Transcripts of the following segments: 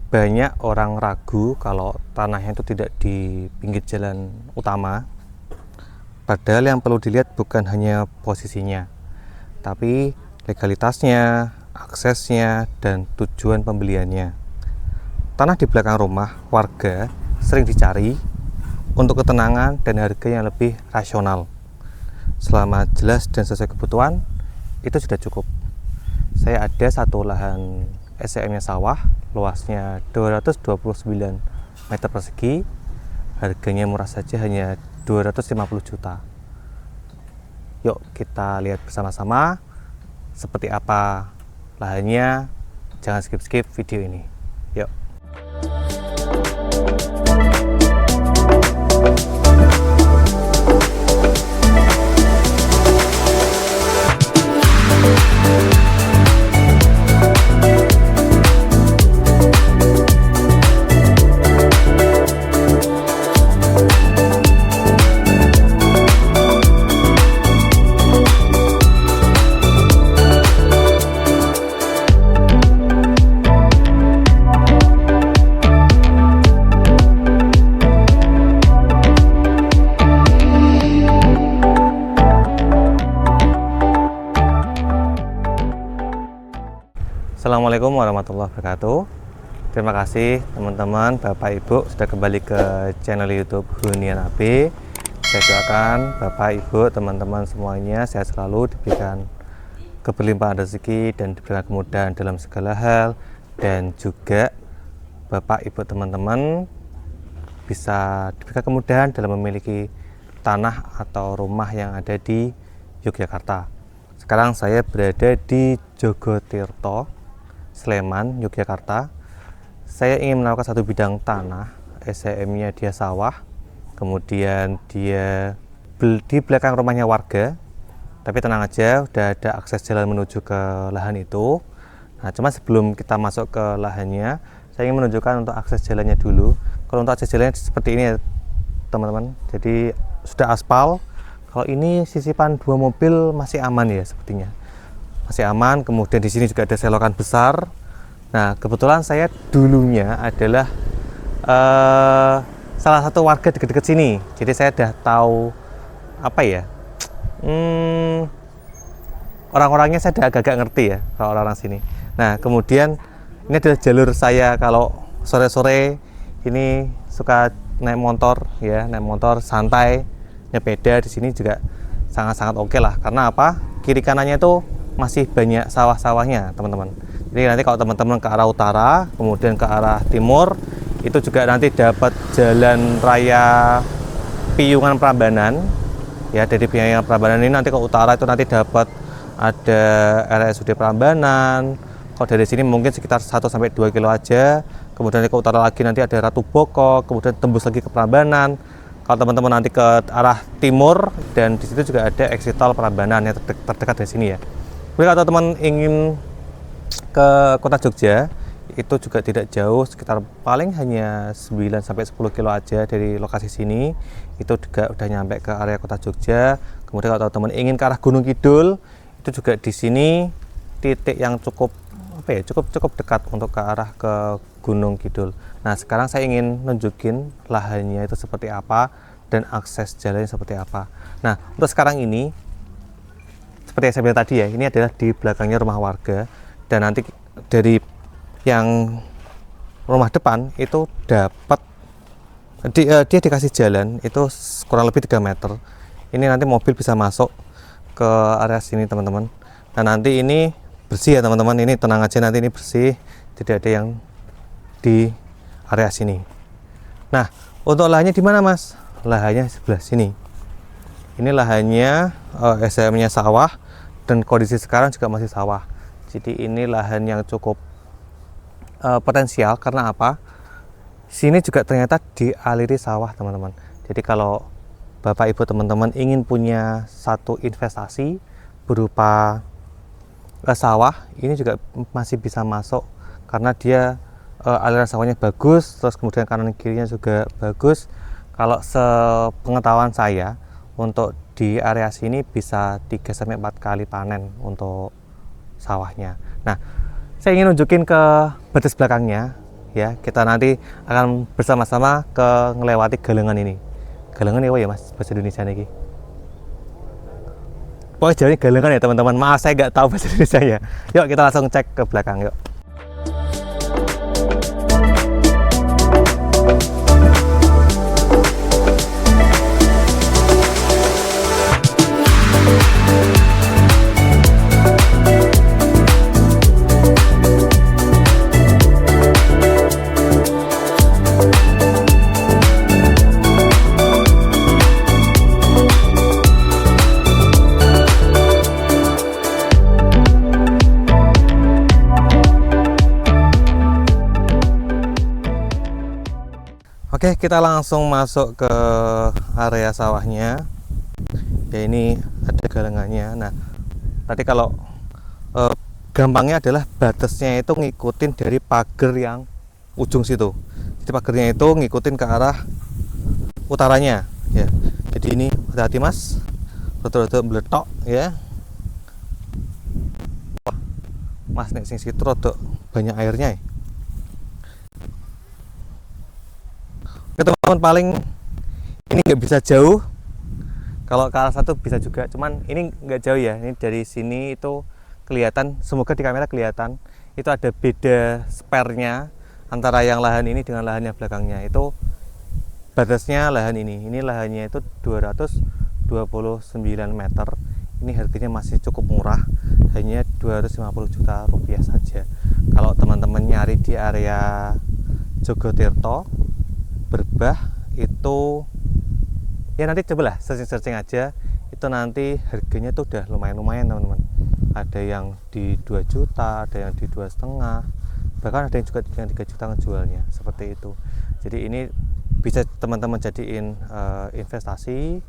Banyak orang ragu kalau tanahnya itu tidak di pinggir jalan utama. Padahal yang perlu dilihat bukan hanya posisinya, tapi legalitasnya, aksesnya, dan tujuan pembeliannya. Tanah di belakang rumah warga sering dicari untuk ketenangan dan harga yang lebih rasional. Selama jelas dan sesuai kebutuhan, itu sudah cukup. Saya ada satu lahan SCM-nya sawah, luasnya 229 meter persegi, harganya murah saja, hanya 250 juta. Yuk kita lihat bersama-sama seperti apa lahannya. Jangan skip-skip video ini. Yuk. Assalamualaikum warahmatullahi wabarakatuh. Terima kasih teman-teman, Bapak Ibu sudah kembali ke channel YouTube Hunian AB. Saya doakan Bapak Ibu, teman-teman semuanya sehat selalu, diberikan keberlimpahan rezeki dan diberikan kemudahan dalam segala hal, dan juga Bapak Ibu teman-teman bisa diberikan kemudahan dalam memiliki tanah atau rumah yang ada di Yogyakarta. Sekarang saya berada di Jogotirto, Sleman, Yogyakarta. Saya ingin menawarkan satu bidang tanah, SCM-nya dia sawah, kemudian dia di belakang rumahnya warga. Tapi tenang aja, udah ada akses jalan menuju ke lahan itu. Nah, cuma sebelum kita masuk ke lahannya, saya ingin menunjukkan untuk akses jalannya dulu. Kalau untuk akses jalannya seperti ini ya, teman-teman. Jadi sudah aspal. Kalau ini sisipan dua mobil masih aman ya, sepertinya masih aman. Kemudian di sini juga ada selokan besar. Nah, kebetulan saya dulunya adalah salah satu warga dekat-dekat sini. Jadi saya udah tahu apa ya, orang-orangnya saya udah agak-agak ngerti ya, kalau orang-orang sini. Nah, kemudian ini adalah jalur saya kalau sore-sore ini suka naik motor ya, naik motor santai, nyepeda di sini juga sangat-sangat oke lah. Karena apa? Kiri kanannya itu masih banyak sawah-sawahnya, teman-teman. Jadi nanti kalau teman-teman ke arah utara, kemudian ke arah timur, itu juga nanti dapat jalan raya Piungan Prambanan. Ya, dari Piungan Prambanan ini nanti ke utara itu nanti dapat ada RSUD Prambanan. Kalau dari sini mungkin sekitar 1 sampai 2 kilo aja. Kemudian ke utara lagi nanti ada Ratu Boko, kemudian tembus lagi ke Prambanan. Kalau teman-teman nanti ke arah timur, dan di situ juga ada exit tol Prambanan yang terdekat dari sini ya. Jadi kalau teman ingin ke kota Jogja, itu juga tidak jauh, sekitar paling hanya 9 sampai 10 kilo aja dari lokasi sini. Itu juga udah nyampe ke area kota Jogja. Kemudian kalau teman ingin ke arah Gunung Kidul, itu juga di sini titik yang cukup dekat untuk ke arah ke Gunung Kidul. Nah, sekarang saya ingin nunjukin lahannya itu seperti apa dan akses jalannya seperti apa. Nah, untuk sekarang ini seperti yang saya bilang tadi ya, ini adalah di belakangnya rumah warga, dan nanti dari yang rumah depan itu dapat dia dikasih jalan itu kurang lebih 3 meter. Ini nanti mobil bisa masuk ke area sini, teman-teman. Nah, nanti ini bersih ya, teman-teman. Ini tenang aja, nanti ini bersih, tidak ada yang di area sini. Nah, untuk lahannya di mana, Mas? Lahannya sebelah sini. Ini lahannya SCM-nya sawah, dan kondisi sekarang juga masih sawah. Jadi ini lahan yang cukup potensial. Karena apa? Sini juga ternyata dialiri sawah, teman-teman. Jadi kalau Bapak Ibu teman-teman ingin punya satu investasi berupa sawah, ini juga masih bisa masuk karena dia aliran sawahnya bagus, terus kemudian kanan kirinya juga bagus. Kalau sepengetahuan saya, untuk di area sini bisa 3 sampai 4 kali panen untuk sawahnya. Nah, saya ingin nunjukin ke batas belakangnya ya. Kita nanti akan bersama-sama ke ngelewati galengan ini. Galengan ini apa ya Mas bahasa Indonesia ini? Pokoknya jauhnya galengan ya teman-teman. Maaf saya nggak tahu bahasa Indonesia ya. Yuk kita langsung cek ke belakang yuk. Oke, kita langsung masuk ke area sawahnya. Ya ini ada galengannya. Nah, tadi kalau gampangnya adalah batasnya itu ngikutin dari pagar yang ujung situ. Jadi pagarnya itu ngikutin ke arah utaranya, ya. Jadi ini hati-hati Mas, rada-rada meletok ya. Mas nek sing situ rada banyak airnya ya. Teman-teman paling ini nggak bisa jauh, kalau ke arah satu bisa juga, cuman ini nggak jauh ya. Ini dari sini itu kelihatan, semoga di kamera kelihatan itu ada beda spare-nya antara yang lahan ini dengan lahan yang belakangnya. Itu batasnya lahan ini lahannya itu 229 meter. Ini harganya masih cukup murah, hanya 250 juta rupiah saja. Kalau teman-teman nyari di area Jogotirto Berbah itu ya nanti cobalah searching aja, itu nanti harganya tuh udah lumayan teman-teman. Ada yang di 2 juta, ada yang di 2,5, bahkan ada yang juga yang 3 juta ngejualnya seperti itu. Jadi ini bisa teman-teman jadiin investasi,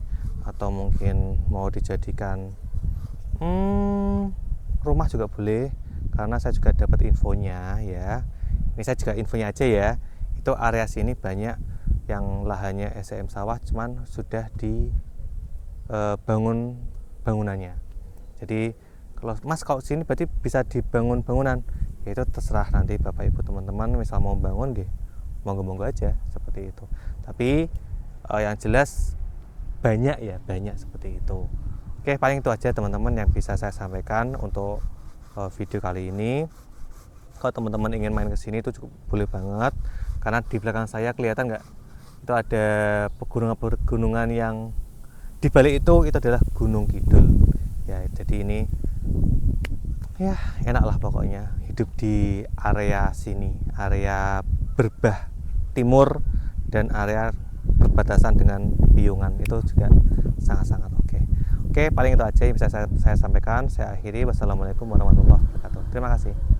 atau mungkin mau dijadikan rumah juga boleh, karena saya juga dapat infonya ya. Ini saya juga infonya aja ya. Itu area sini banyak yang lahannya SCM sawah, cuman sudah dibangun bangunannya. Jadi kalau Mas kalau sini berarti bisa dibangun bangunan, ya itu terserah nanti Bapak Ibu teman-teman misal mau bangun deh, monggo-monggo aja seperti itu. Tapi yang jelas banyak seperti itu. Oke, paling itu aja teman-teman yang bisa saya sampaikan untuk video kali ini. Kalau teman-teman ingin main ke sini itu cukup boleh banget, karena di belakang saya kelihatan nggak, itu ada pegunungan yang di balik itu adalah Gunung Kidul ya. Jadi ini ya enak lah pokoknya hidup di area sini, area Berbah Timur dan area perbatasan dengan Piungan, itu juga sangat-sangat oke. Paling itu aja yang bisa saya sampaikan. Saya akhiri. Wassalamualaikum warahmatullahi wabarakatuh. Terima kasih.